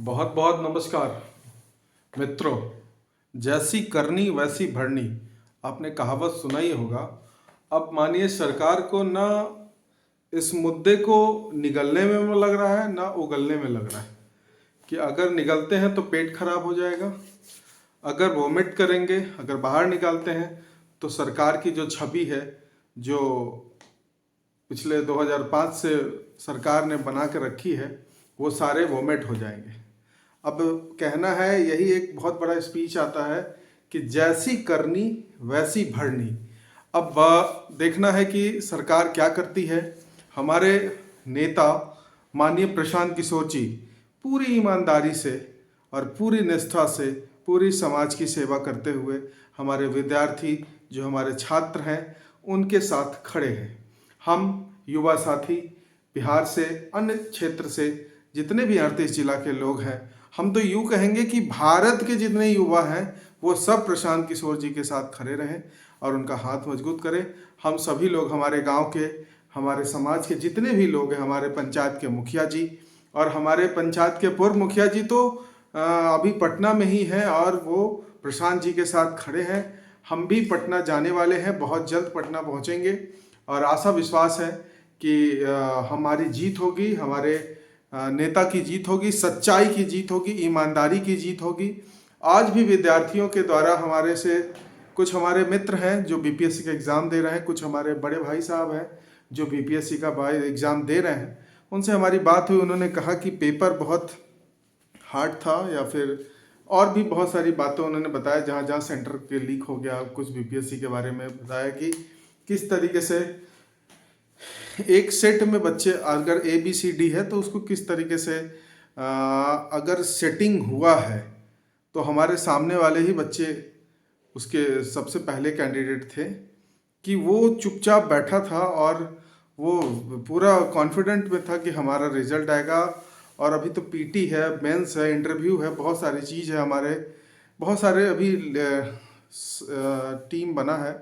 बहुत बहुत नमस्कार मित्रों। जैसी करनी वैसी भरनी, आपने कहावत सुना ही होगा। अब मानिए सरकार को ना इस मुद्दे को निगलने में लग रहा है ना उगलने में लग रहा है कि अगर निगलते हैं तो पेट खराब हो जाएगा, अगर वोमिट करेंगे, अगर बाहर निकालते हैं तो सरकार की जो छवि है, जो पिछले 2005 से सरकार ने बना के रखी है, वो सारे वोमिट हो जाएंगे। अब कहना है, यही एक बहुत बड़ा स्पीच आता है कि जैसी करनी वैसी भरनी। अब देखना है कि सरकार क्या करती है। हमारे नेता माननीय प्रशांत किशोर जी पूरी ईमानदारी से और पूरी निष्ठा से पूरी समाज की सेवा करते हुए हमारे विद्यार्थी, जो हमारे छात्र हैं, उनके साथ खड़े हैं। हम युवा साथी बिहार से, अन्य क्षेत्र से जितने भी 38 जिला के लोग हैं, हम तो यूँ कहेंगे कि भारत के जितने युवा हैं वो सब प्रशांत किशोर जी के साथ खड़े रहें और उनका हाथ मजबूत करें। हम सभी लोग, हमारे गांव के, हमारे समाज के जितने भी लोग हैं, हमारे पंचायत के मुखिया जी और हमारे पंचायत के पूर्व मुखिया जी तो अभी पटना में ही हैं और वो प्रशांत जी के साथ खड़े हैं। हम भी पटना जाने वाले हैं, बहुत जल्द पटना पहुंचेंगे और आशा विश्वास है कि हमारी जीत होगी, हमारे नेता की जीत होगी, सच्चाई की जीत होगी, ईमानदारी की जीत होगी। आज भी विद्यार्थियों के द्वारा हमारे से कुछ हमारे मित्र हैं जो बीपीएससी का एग्ज़ाम दे रहे हैं, कुछ हमारे बड़े भाई साहब हैं जो बीपीएससी का एग्ज़ाम दे रहे हैं, उनसे हमारी बात हुई। उन्होंने कहा कि पेपर बहुत हार्ड था, या फिर और भी बहुत सारी बातें उन्होंने बताया, जहाँ जहाँ सेंटर के लीक हो गया, कुछ बीपीएससी के बारे में बताया कि किस तरीके से एक सेट में बच्चे, अगर ABCD है तो उसको किस तरीके से अगर सेटिंग हुआ है तो हमारे सामने वाले ही बच्चे उसके सबसे पहले कैंडिडेट थे कि वो चुपचाप बैठा था और वो पूरा कॉन्फिडेंट में था कि हमारा रिजल्ट आएगा। और अभी तो पीटी है, मेंस है, इंटरव्यू है, बहुत सारी चीज़ है, हमारे बहुत सारे अभी टीम बना है,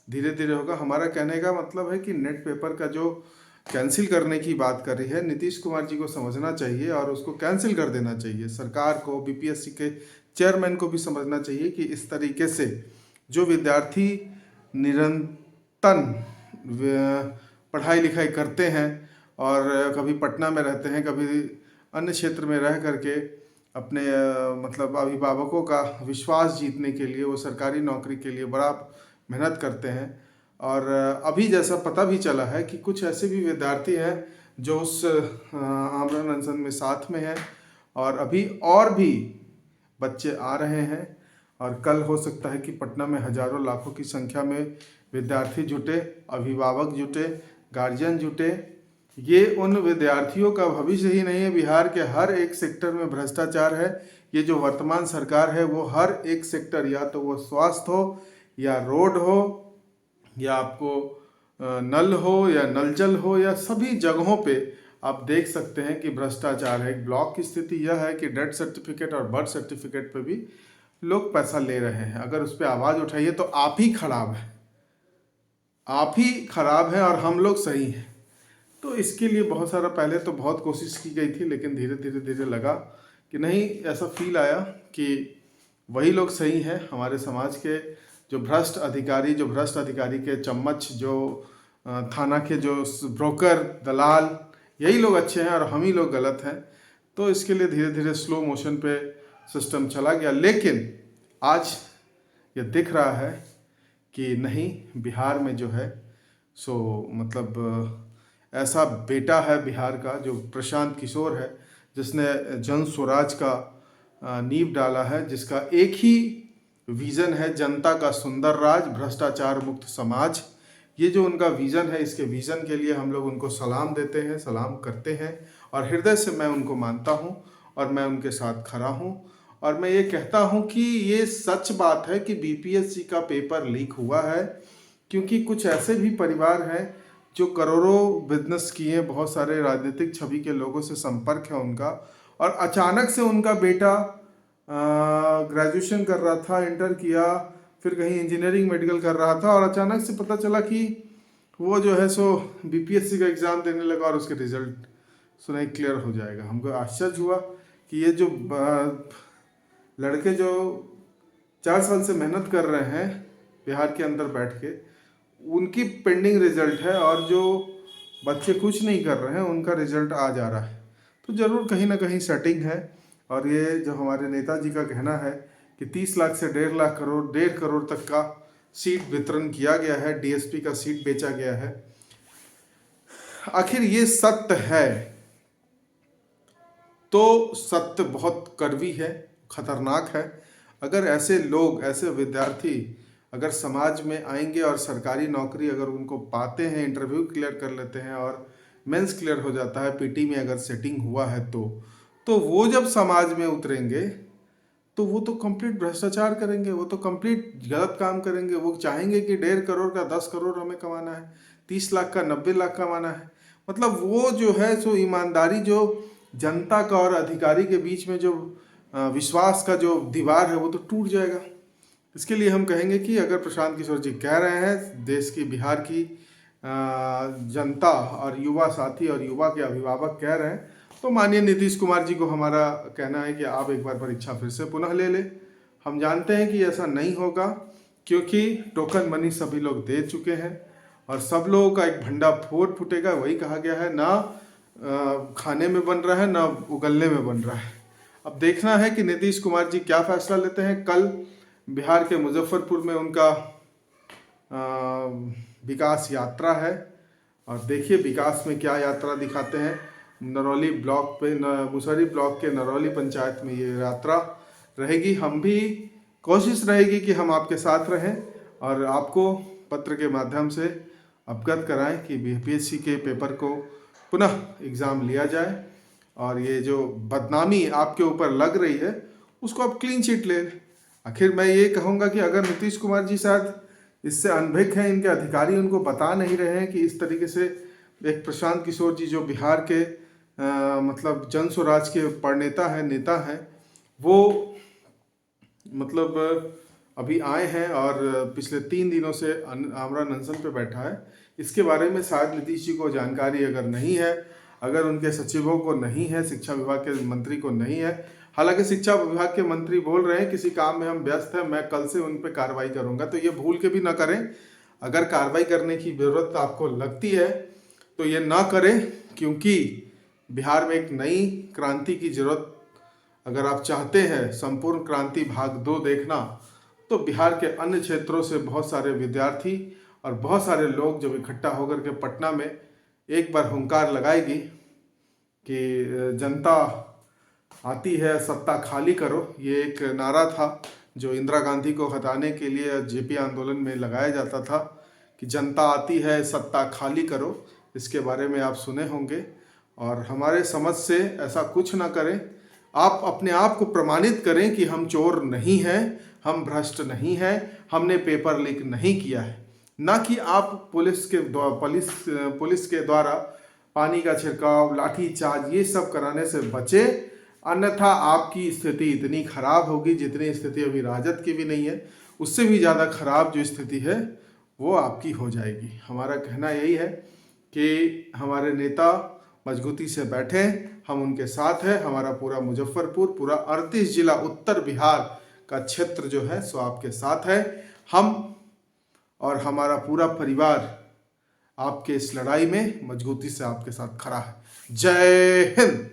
धीरे धीरे होगा। हमारा कहने का मतलब है कि नेट पेपर का जो कैंसिल करने की बात कर रही है, नीतीश कुमार जी को समझना चाहिए और उसको कैंसिल कर देना चाहिए। सरकार को, बीपीएससी के चेयरमैन को भी समझना चाहिए कि इस तरीके से जो विद्यार्थी निरंतर पढ़ाई लिखाई करते हैं और कभी पटना में रहते हैं, कभी अन्य क्षेत्र में रह करके अपने मतलब अभिभावकों का विश्वास जीतने के लिए, वो सरकारी नौकरी के लिए बड़ा मेहनत करते हैं। और अभी जैसा पता भी चला है कि कुछ ऐसे भी विद्यार्थी हैं जो उस आमरण अनशन में साथ में हैं, और अभी और भी बच्चे आ रहे हैं। और कल हो सकता है कि पटना में हजारों लाखों की संख्या में विद्यार्थी जुटे, अभिभावक जुटे, गार्जियन जुटे। ये उन विद्यार्थियों का भविष्य ही नहीं है। बिहार के हर एक सेक्टर में भ्रष्टाचार है। ये जो वर्तमान सरकार है वो हर एक सेक्टर, या तो वो स्वास्थ्य हो, या रोड हो, या आपको नल हो, या नल जल हो, या सभी जगहों पे आप देख सकते हैं कि भ्रष्टाचार है। एक ब्लॉक की स्थिति यह है कि डेथ सर्टिफिकेट और बर्थ सर्टिफिकेट पे भी लोग पैसा ले रहे हैं। अगर उस पर आवाज़ उठाइए तो आप ही खराब है, आप ही खराब है और हम लोग सही हैं। तो इसके लिए बहुत सारा, पहले तो बहुत कोशिश की गई थी, लेकिन धीरे धीरे धीरे लगा कि नहीं, ऐसा फील आया कि वही लोग सही हैं। हमारे समाज के जो भ्रष्ट अधिकारी के चम्मच, जो थाना के जो ब्रोकर, दलाल, यही लोग अच्छे हैं और हम ही लोग गलत हैं। तो इसके लिए धीरे धीरे स्लो मोशन पे सिस्टम चला गया। लेकिन आज ये दिख रहा है कि नहीं, बिहार में जो है सो मतलब ऐसा बेटा है बिहार का जो प्रशांत किशोर है, जिसने जन स्वराज का नींव डाला है, जिसका एक ही विज़न है, जनता का सुंदर राज, भ्रष्टाचार मुक्त समाज। ये जो उनका विज़न है, इसके विज़न के लिए हम लोग उनको सलाम देते हैं, सलाम करते हैं और हृदय से मैं उनको मानता हूँ और मैं उनके साथ खड़ा हूँ। और मैं ये कहता हूँ कि ये सच बात है कि बीपीएससी का पेपर लीक हुआ है, क्योंकि कुछ ऐसे भी परिवार हैं जो करोड़ों बिजनेस किए, बहुत सारे राजनीतिक छवि के लोगों से संपर्क है उनका, और अचानक से उनका बेटा ग्रेजुएशन कर रहा था, इंटर किया, फिर कहीं इंजीनियरिंग मेडिकल कर रहा था, और अचानक से पता चला कि वो जो है सो बीपीएससी का एग्ज़ाम देने लगा और उसके रिजल्ट सुनाई क्लियर हो जाएगा। हमको आश्चर्य हुआ कि ये जो लड़के जो 4 साल से मेहनत कर रहे हैं बिहार के अंदर बैठ के, उनकी पेंडिंग रिजल्ट है, और जो बच्चे कुछ नहीं कर रहे हैं उनका रिजल्ट आ जा रहा है। तो ज़रूर कहीं ना कहीं सेटिंग है। और ये जो हमारे नेताजी का कहना है कि 30 लाख से 1.5 करोड़ तक का सीट वितरण किया गया है, डीएसपी का सीट बेचा गया है, आखिर ये सत्य है? तो सत्य बहुत कड़वी है, खतरनाक है। अगर ऐसे लोग, ऐसे विद्यार्थी अगर समाज में आएंगे और सरकारी नौकरी अगर उनको पाते हैं, इंटरव्यू क्लियर कर लेते हैं और मेंस क्लियर हो जाता है, पीटी में अगर सेटिंग हुआ है, तो वो जब समाज में उतरेंगे तो वो तो कंप्लीट भ्रष्टाचार करेंगे, वो तो कंप्लीट गलत काम करेंगे। वो चाहेंगे कि 1.5 करोड़ का 10 करोड़ हमें कमाना है, 30 लाख का 90 लाख कमाना है। मतलब वो जो है सो ईमानदारी, जो जनता का और अधिकारी के बीच में जो विश्वास का जो दीवार है वो तो टूट जाएगा। इसके लिए हम कहेंगे कि अगर प्रशांत किशोर जी कह रहे हैं, देश की, बिहार की जनता और युवा साथी और युवा के अभिभावक कह रहे हैं, तो माननीय नीतीश कुमार जी को हमारा कहना है कि आप एक बार परीक्षा फिर से पुनः ले लें। हम जानते हैं कि ऐसा नहीं होगा, क्योंकि टोकन मनी सभी लोग दे चुके हैं और सब लोगों का एक भंडाफोड़ फूटेगा। वही कहा गया है, ना खाने में बन रहा है ना उगलने में बन रहा है। अब देखना है कि नीतीश कुमार जी क्या फैसला लेते हैं। कल बिहार के मुजफ्फरपुर में उनका विकास यात्रा है, और देखिए विकास में क्या यात्रा दिखाते हैं। नरौली ब्लॉक पे, मुसहरी ब्लॉक के नरौली पंचायत में ये यात्रा रहेगी। हम भी कोशिश रहेगी कि हम आपके साथ रहें और आपको पत्र के माध्यम से अवगत कराएं कि बीपीएससी के पेपर को पुनः एग्ज़ाम लिया जाए, और ये जो बदनामी आपके ऊपर लग रही है उसको आप क्लीन चिट ले लें। आखिर मैं ये कहूँगा कि अगर नीतीश कुमार जी शायद इससे अनभिज्ञ हैं, इनके अधिकारी उनको बता नहीं रहे हैं कि इस तरीके से एक प्रशांत किशोर जी जो बिहार के मतलब जन स्वराज के प्रणेता हैं, नेता हैं, वो मतलब अभी आए हैं और पिछले 3 दिनों से आमरण अनशन पे बैठा है। इसके बारे में शायद नीतीश जी को जानकारी अगर नहीं है, अगर उनके सचिवों को नहीं है, शिक्षा विभाग के मंत्री को नहीं है। हालांकि शिक्षा विभाग के मंत्री बोल रहे हैं किसी काम में हम व्यस्त हैं, मैं कल से उन पर कार्रवाई करूंगा, तो ये भूल के भी ना करें। अगर कार्रवाई करने की जरूरत आपको लगती है तो ये ना करें, क्योंकि बिहार में एक नई क्रांति की जरूरत, अगर आप चाहते हैं संपूर्ण क्रांति भाग 2 देखना, तो बिहार के अन्य क्षेत्रों से बहुत सारे विद्यार्थी और बहुत सारे लोग जब इकट्ठा होकर के पटना में एक बार हुंकार लगाएगी कि जनता आती है, सत्ता खाली करो। ये एक नारा था जो इंदिरा गांधी को हटाने के लिए जेपी आंदोलन में लगाया जाता था कि जनता आती है, सत्ता खाली करो। इसके बारे में आप सुने होंगे, और हमारे समझ से ऐसा कुछ ना करें। आप अपने आप को प्रमाणित करें कि हम चोर नहीं हैं, हम भ्रष्ट नहीं हैं, हमने पेपर लीक नहीं किया है। ना कि आप पुलिस के द्वारा पानी का छिड़काव, लाठी चार्ज, ये सब कराने से बचे, अन्यथा आपकी स्थिति इतनी खराब होगी जितनी स्थिति अभी राजद की भी नहीं है, उससे भी ज़्यादा खराब जो स्थिति है वो आपकी हो जाएगी। हमारा कहना यही है कि हमारे नेता मजबूती से बैठे, हम उनके साथ हैं। हमारा पूरा मुजफ्फरपुर, पूरा 38 जिला उत्तर बिहार का क्षेत्र जो है सो आपके साथ है। हम और हमारा पूरा परिवार आपके इस लड़ाई में मजबूती से आपके साथ खड़ा है। जय हिंद।